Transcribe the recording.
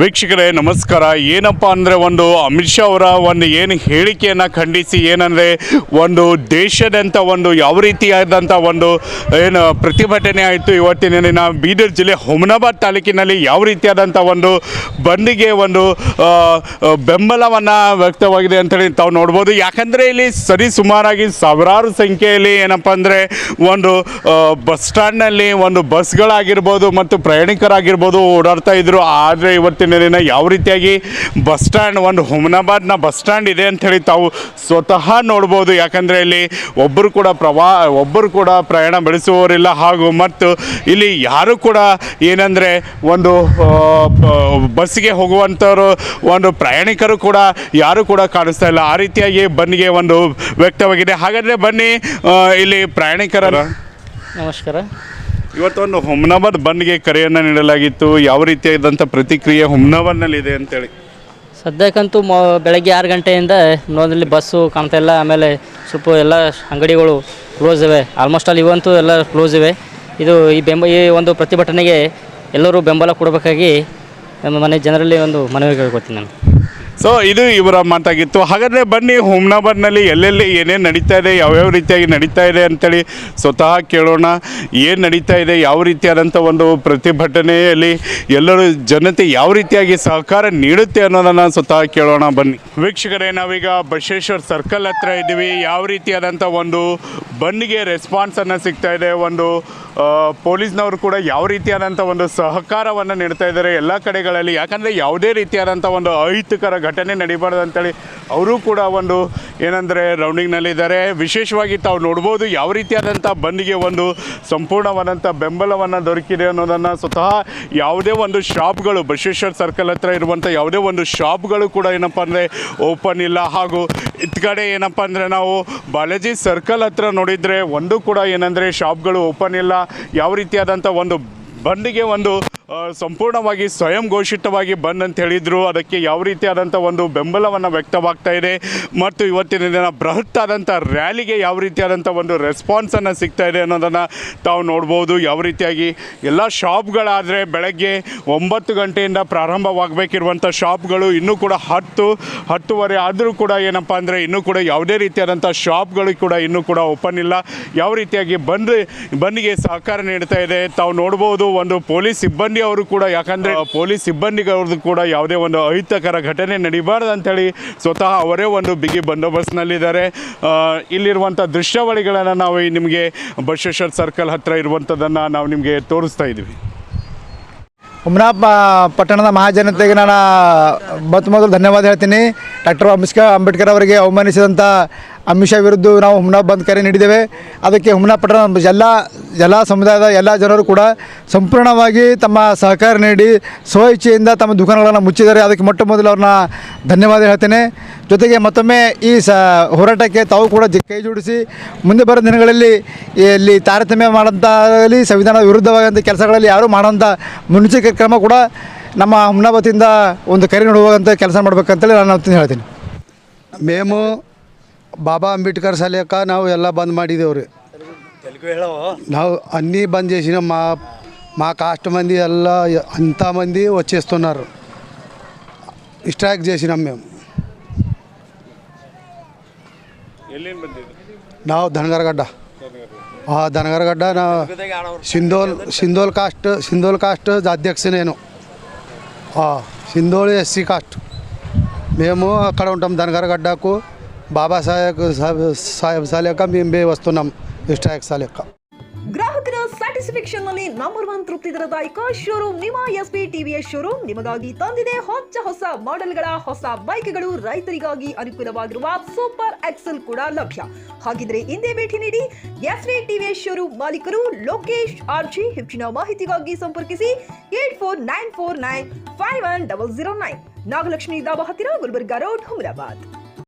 ವೀಕ್ಷಕರೇ ನಮಸ್ಕಾರ. ಏನಪ್ಪ ಅಂದರೆ ಒಂದು ಅಮಿತ್ ಶಾ ಅವರ ಒಂದು ಏನು ಹೇಳಿಕೆಯನ್ನು ಖಂಡಿಸಿ ಏನಂದರೆ ಒಂದು ದೇಶದಂಥ ಒಂದು ಯಾವ ರೀತಿಯಾದಂಥ ಒಂದು ಏನು ಪ್ರತಿಭಟನೆ ಆಯಿತು ಇವತ್ತಿನ ದಿನ ಬೀದರ್ ಜಿಲ್ಲೆ ಹುಮನಾಬಾದ್ ತಾಲೂಕಿನಲ್ಲಿ ಯಾವ ರೀತಿಯಾದಂಥ ಒಂದು ಬಂದ್ಗೆ ಒಂದು ಬೆಂಬಲವನ್ನು ವ್ಯಕ್ತವಾಗಿದೆ ಅಂತೇಳಿ ತಾವು ನೋಡ್ಬೋದು. ಯಾಕಂದರೆ ಇಲ್ಲಿ ಸುಮಾರಾಗಿ ಸಾವಿರಾರು ಸಂಖ್ಯೆಯಲ್ಲಿ ಏನಪ್ಪ ಅಂದರೆ ಒಂದು ಬಸ್ ಸ್ಟ್ಯಾಂಡ್ನಲ್ಲಿ ಒಂದು ಬಸ್ಗಳಾಗಿರ್ಬೋದು ಮತ್ತು ಪ್ರಯಾಣಿಕರಾಗಿರ್ಬೋದು ಓಡಾಡ್ತಾ ಇದ್ರು. ಆದರೆ ಇವತ್ತಿನ ದಿನ ಯಾವ ರೀತಿಯಾಗಿ ಬಸ್ ಸ್ಟ್ಯಾಂಡ್ ಒಂದು ಹುಮನಾಬಾದ್ನ ಬಸ್ ಸ್ಟ್ಯಾಂಡ್ ಇದೆ ಅಂಥೇಳಿ ತಾವು ಸ್ವತಃ ನೋಡ್ಬೋದು. ಯಾಕಂದರೆ ಇಲ್ಲಿ ಒಬ್ಬರು ಕೂಡ ಪ್ರಯಾಣ ಬೆಳೆಸುವವರಿಲ್ಲ, ಹಾಗೂ ಮತ್ತು ಇಲ್ಲಿ ಯಾರು ಕೂಡ ಏನಂದರೆ ಒಂದು ಬಸ್ಸಿಗೆ ಹೋಗುವಂಥವ್ರು ಒಂದು ಪ್ರಯಾಣಿಕರು ಕೂಡ ಯಾರು ಕೂಡ ಕಾಣಿಸ್ತಾ ಇಲ್ಲ. ಆ ರೀತಿಯಾಗಿ ಬಂದ್ಗೆ ಒಂದು ವ್ಯಕ್ತವಾಗಿದೆ. ಹಾಗಾದರೆ ಬನ್ನಿ ಇಲ್ಲಿ ಪ್ರಯಾಣಿಕರ ನಮಸ್ಕಾರ. ಇವತ್ತೊಂದು ಹುಮನಾಬಾದ್ ಬಂದ್ಗೆ ಕರೆಯನ್ನು ನೀಡಲಾಗಿತ್ತು. ಯಾವ ರೀತಿಯಾದಂಥ ಪ್ರತಿಕ್ರಿಯೆ ಹುಮನಾಬಾದ್ನಲ್ಲಿದೆ ಅಂತೇಳಿ? ಸದ್ಯಕ್ಕಂತೂ ಬೆಳಗ್ಗೆ 6 ಗಂಟೆಯಿಂದ ನೋಡಲ್ಲಿ ಬಸ್ಸು ಕಾಣ್ತಾ ಇಲ್ಲ. ಆಮೇಲೆ ಸ್ವಲ್ಪ ಎಲ್ಲ ಅಂಗಡಿಗಳು ಕ್ಲೋಸ್ ಇವೆ. ಆಲ್ಮೋಸ್ಟ್ ಆಲ್ ಇವಂತೂ ಎಲ್ಲ ಕ್ಲೋಸ್ ಇವೆ. ಈ ಒಂದು ಪ್ರತಿಭಟನೆಗೆ ಎಲ್ಲರೂ ಬೆಂಬಲ ಕೊಡಬೇಕಾಗಿ ನಮ್ಮ ಮನೆ ಜನರಲ್ಲಿ ಒಂದು ಮನವಿ ಕೇಳ್ಕೊತೀನಿ ನಾನು. ಸೊ ಇದು ಇವರ ಮಾತಾಗಿತ್ತು. ಹಾಗಾದರೆ ಬನ್ನಿ ಹುಮನಾಬಾದ್ನಲ್ಲಿ ಎಲ್ಲೆಲ್ಲಿ ಏನೇನು ನಡೀತಾ ಇದೆ, ಯಾವ್ಯಾವ ರೀತಿಯಾಗಿ ನಡೀತಾ ಇದೆ ಅಂತೇಳಿ ಸ್ವತಃ ಕೇಳೋಣ. ಏನು ನಡೀತಾ ಇದೆ, ಯಾವ ರೀತಿಯಾದಂಥ ಒಂದು ಪ್ರತಿಭಟನೆಯಲ್ಲಿ ಎಲ್ಲರೂ ಜನತೆ ಯಾವ ರೀತಿಯಾಗಿ ಸಹಕಾರ ನೀಡುತ್ತೆ ಅನ್ನೋದನ್ನು ಸ್ವತಃ ಕೇಳೋಣ ಬನ್ನಿ. ವೀಕ್ಷಕರೇ, ನಾವೀಗ ಬಸವೇಶ್ವರ ಸರ್ಕಲ್ ಹತ್ರ ಇದ್ದೀವಿ. ಯಾವ ರೀತಿಯಾದಂಥ ಒಂದು ಬಂದ್ಗೆ ರೆಸ್ಪಾನ್ಸನ್ನು ಸಿಗ್ತಾ ಇದೆ, ಒಂದು ಪೊಲೀಸ್ನವರು ಕೂಡ ಯಾವ ರೀತಿಯಾದಂಥ ಒಂದು ಸಹಕಾರವನ್ನು ನೀಡ್ತಾ ಇದ್ದಾರೆ ಎಲ್ಲ ಕಡೆಗಳಲ್ಲಿ. ಯಾಕಂದರೆ ಯಾವುದೇ ರೀತಿಯಾದಂಥ ಒಂದು ಅಹಿತಕರ ಘಟನೆ ನಡೀಬಾರ್ದು ಅಂತೇಳಿ ಅವರು ಕೂಡ ಒಂದು ಏನಂದರೆ ರೌಂಡಿಂಗ್ನಲ್ಲಿದ್ದಾರೆ. ವಿಶೇಷವಾಗಿ ತಾವು ನೋಡ್ಬೋದು ಯಾವ ರೀತಿಯಾದಂಥ ಬಂದ್ಗೆ ಒಂದು ಸಂಪೂರ್ಣವಾದಂಥ ಬೆಂಬಲವನ್ನು ದೊರಕಿದೆ ಅನ್ನೋದನ್ನು ಸ್ವತಃ ಯಾವುದೇ ಒಂದು ಶಾಪ್ಗಳು ಬಸವೇಶ್ವರ ಸರ್ಕಲ್ ಹತ್ರ ಇರುವಂಥ ಯಾವುದೇ ಒಂದು ಶಾಪ್ಗಳು ಕೂಡ ಏನಪ್ಪ ಅಂದರೆ ಓಪನ್ ಇಲ್ಲ. ಹಾಗೂ ಇತ್ತ ಕಡೆ ಏನಪ್ಪ ಅಂದರೆ ನಾವು ಬಾಲಾಜಿ ಸರ್ಕಲ್ ಹತ್ರ ನೋಡಿದರೆ ಒಂದು ಕೂಡ ಏನಂದರೆ ಶಾಪ್ಗಳು ಓಪನ್ ಇಲ್ಲ. ಯಾವ ರೀತಿಯಾದಂಥ ಒಂದು ಬಂದ್ಗೆ ಒಂದು ಸಂಪೂರ್ಣವಾಗಿ ಸ್ವಯಂ ಘೋಷಿತವಾಗಿ ಬಂದ್ ಅಂತ ಹೇಳಿದರು. ಅದಕ್ಕೆ ಯಾವ ರೀತಿಯಾದಂಥ ಒಂದು ಬೆಂಬಲವನ್ನು ವ್ಯಕ್ತವಾಗ್ತಾ ಇದೆ ಮತ್ತು ಇವತ್ತಿನ ದಿನ ಬೃಹತ್ ಆದಂಥ ರ್ಯಾಲಿಗೆ ಯಾವ ರೀತಿಯಾದಂಥ ಒಂದು ರೆಸ್ಪಾನ್ಸನ್ನು ಸಿಗ್ತಾ ಇದೆ ಅನ್ನೋದನ್ನು ತಾವು ನೋಡ್ಬೋದು. ಯಾವ ರೀತಿಯಾಗಿ ಎಲ್ಲ ಶಾಪ್ಗಳಾದರೆ ಬೆಳಗ್ಗೆ 9 ಗಂಟೆಯಿಂದ ಪ್ರಾರಂಭವಾಗಬೇಕಿರುವಂಥ ಶಾಪ್ಗಳು ಇನ್ನೂ ಕೂಡ 10-10:30 ಆದರೂ ಕೂಡ ಏನಪ್ಪ ಅಂದರೆ ಇನ್ನೂ ಕೂಡ ಯಾವುದೇ ರೀತಿಯಾದಂಥ ಶಾಪ್ಗಳು ಕೂಡ ಇನ್ನೂ ಕೂಡ ಓಪನ್ ಇಲ್ಲ. ಯಾವ ರೀತಿಯಾಗಿ ಬಂದ್ಗೆ ಸಹಕಾರ ನೀಡ್ತಾ ಇದೆ ತಾವು ನೋಡ್ಬೋದು. ಒಂದು ಪೊಲೀಸ್ ಸಿಬ್ಬಂದಿ ಅವರು ಕೂಡ, ಯಾಕಂದರೆ ಪೊಲೀಸ್ ಸಿಬ್ಬಂದಿಗಳವ್ರದ್ದು ಕೂಡ ಯಾವುದೇ ಒಂದು ಅಹಿತಕರ ಘಟನೆ ನಡೀಬಾರ್ದು ಅಂಥೇಳಿ ಸ್ವತಃ ಅವರೇ ಒಂದು ಬಿಗಿ ಬಂದೋಬಸ್ತ್ನಲ್ಲಿದ್ದಾರೆ. ಇಲ್ಲಿರುವಂಥ ದೃಶ್ಯಾವಳಿಗಳನ್ನು ನಾವು ನಿಮಗೆ ಬಸವೇಶ್ವರ ಸರ್ಕಲ್ ಹತ್ತಿರ ಇರುವಂಥದ್ದನ್ನು ನಾವು ನಿಮಗೆ ತೋರಿಸ್ತಾ ಇದ್ದೀವಿ. ಹುಮನಾಬಾದ್ ಪಟ್ಟಣದ ಮಹಾಜನತೆಗೆ ನಾನು ಮೊದಲು ಧನ್ಯವಾದ ಹೇಳ್ತೀನಿ. ಡಾಕ್ಟರ್ ಅಂಬೇಡ್ಕರ್ ಅವರಿಗೆ ಅವಮಾನಿಸಿದಂಥ ಅಮಿತ್ ಶಾ ವಿರುದ್ಧ ನಾವು ಹುಮನಾಬಾದ್ ಬಂದ್ ಕರೆ ನೀಡಿದ್ದೇವೆ. ಅದಕ್ಕೆ ಹುಮನಾಬಾದ್ ಪಟ್ಟಣ ಎಲ್ಲ ಸಮುದಾಯದ ಎಲ್ಲ ಜನರು ಕೂಡ ಸಂಪೂರ್ಣವಾಗಿ ತಮ್ಮ ಸಹಕಾರ ನೀಡಿ ಸ್ವ-ಇಚ್ಛೆಯಿಂದ ತಮ್ಮ ದುಕಾನಗಳನ್ನು ಮುಚ್ಚಿದ್ದಾರೆ. ಅದಕ್ಕೆ ಮೊಟ್ಟ ಮೊದಲು ಅವ್ರನ್ನ ಧನ್ಯವಾದ ಹೇಳ್ತೇನೆ. ಜೊತೆಗೆ ಮತ್ತೊಮ್ಮೆ ಈ ಹೋರಾಟಕ್ಕೆ ತಾವು ಕೂಡ ಕೈ ಜೋಡಿಸಿ ಮುಂದೆ ಬರೋ ದಿನಗಳಲ್ಲಿ ಇಲ್ಲಿ ತಾರತಮ್ಯ ಮಾಡೋಂಥಲ್ಲಿ ಸಂವಿಧಾನದ ವಿರುದ್ಧವಾದಂಥ ಕೆಲಸಗಳಲ್ಲಿ ಯಾರೂ ಮಾಡೋಂಥ ಮುನ್ನೆಚ್ಚರಿಕೆ ಕ್ರಮ ಕೂಡ ನಮ್ಮ ಹುಮನಾಬಾದಿಂದ ಒಂದು ಕರೆ ನೀಡುವಂಥ ಕೆಲಸ ಮಾಡಬೇಕಂತೇಳಿ ನಾನು ಹೇಳ್ತೀನಿ. మేము బాబా అంబేద్కర్ సలేక ನಾವು ಎಲ್ಲ ಬಂದ್ ಮಾಡಿದೇವ್ರಿ. ನಾವು అన్నీ బంద్ చేసినాం. మా కాస్ట్ మంది ಎಲ್ಲ అంత మంది వచ్చేస్తున్నారు. స్ట్రైక్ చేసినాం మేము. ನಾವು ಧನಗರಗಡ್ಡ ಧನಗರಗಡ್ಡ ಸಿಂಧೋಲ್ ಕಾಸ್ಟ್ అధ్యక్ష నేను సింధోల్ ఎస్సీ కాస్ట్. మేము అక్కడ ఉంటాం ధనగరగడ్డకు. బాబాసాహెబ్ సాలేక మేము వస్తున్నాం స్ట్రైక్ సాలేక. ಗ್ರಾಹಕರ ಸ್ಯಾಟಿಸ್ಫ್ಯಾಕ್ಷನ್ ನಲ್ಲಿ ನಂಬರ್ 1 ತೃಪ್ತಿದಾಯಕ ಶೋರೂಮ್ ನಿಮ್ಮ ಎಸ್ಪಿ ಟಿವಿಎಸ್ ಶೋರೂಮ್ ನಿಮಗಾಗಿ ತಂದಿದೆ ಹೊಸ ಮಾಡೆಲ್ಗಳ ಹೊಸ ಬೈಕ್ಗಳು. ರೈತರಿಗಾಗಿ ಅನುಕೂಲವಾಗಿರುವ ಸೂಪರ್ ಎಕ್ಸೆಲ್ ಕೂಡ ಲಭ್ಯ. ಹಾಗಿದ್ರೆ ಹಿಂದೆ ಭೇಟಿ ನೀಡಿ ಎಸ್ಪಿ ಟಿವಿಎಸ್ ಶೋರೂಮ್ ಮಾಲೀಕರು ಲೋಕೇಶ್ ಆರ್ಜಿ. ಹೆಚ್ಚಿನ ಮಾಹಿತಿಗಾಗಿ ಸಂಪರ್ಕಿಸಿ 8494951009. ನಾಗಲಕ್ಷ್ಮಿ ದಾಬಾ ಹತ್ತಿರ, ಗುಲ್ಬರ್ಗಾ ರೋಡ್, ಹುಮನಾಬಾದ್.